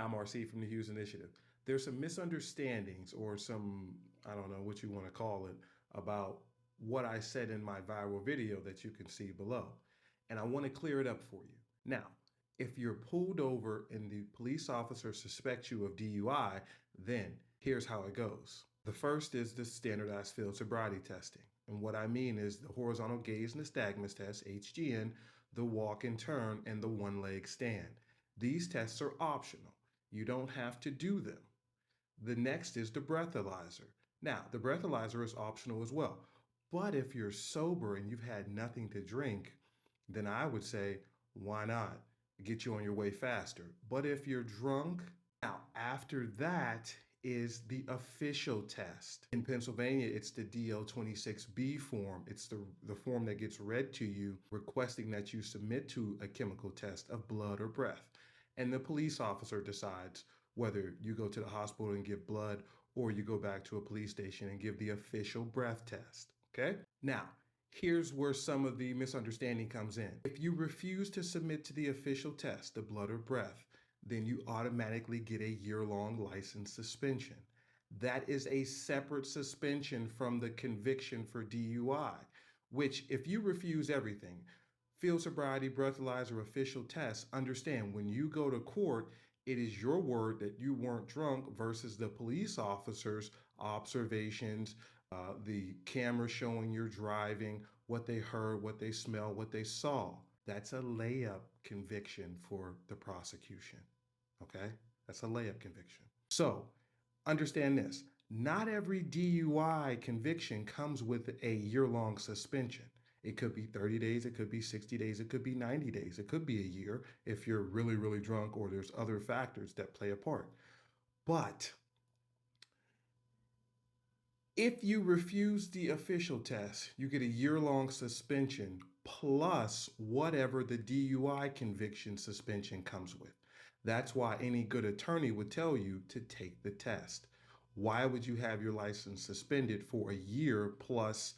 I'm RC from the Hughes Initiative. There's some misunderstandings or some, I don't know what you want to call it, about what I said in my viral video that you can see below. And I want to clear it up for you. Now, if you're pulled over and the police officer suspects you of DUI, then here's how it goes. The first is the standardized field sobriety testing. And what I mean is the horizontal gaze nystagmus test, HGN, the walk and turn, and the one leg stand. These tests are optional. You don't have to do them. The next is the breathalyzer. Now, the breathalyzer is optional as well. But if you're sober and you've had nothing to drink, then I would say, why not? Get you on your way faster. But if you're drunk, now after that is the official test. In Pennsylvania, it's the DL26B form. It's the form that gets read to you requesting that you submit to a chemical test of blood or breath. And the police officer decides whether you go to the hospital and give blood or you go back to a police station and give the official breath test, okay? Now, here's where some of the misunderstanding comes in. If you refuse to submit to the official test, the blood or breath, then you automatically get a year-long license suspension. That is a separate suspension from the conviction for DUI, which if you refuse everything, field sobriety, breathalyzer, official tests, understand when you go to court, it is your word that you weren't drunk versus the police officer's observations, the camera showing you're driving, what they heard, what they smelled, what they saw. That's a layup conviction for the prosecution, okay? That's a layup conviction. So understand this, not every DUI conviction comes with a year-long suspension. It could be 30 days, it could be 60 days, it could be 90 days, it could be a year if you're really, really drunk or there's other factors that play a part. But if you refuse the official test, you get a year-long suspension plus whatever the DUI conviction suspension comes with. That's why any good attorney would tell you to take the test. Why would you have your license suspended for a year plus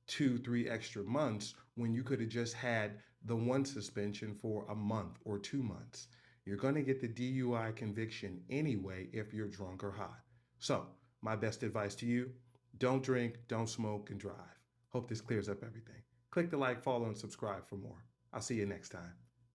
2-3 extra months when you could have just had the one suspension for a month or 2 months? You're going to get the DUI conviction anyway if you're drunk or high. So my best advice to you, don't drink, don't smoke, and drive. Hope this clears up everything. Click the like, follow, and subscribe for more. I'll see you next time.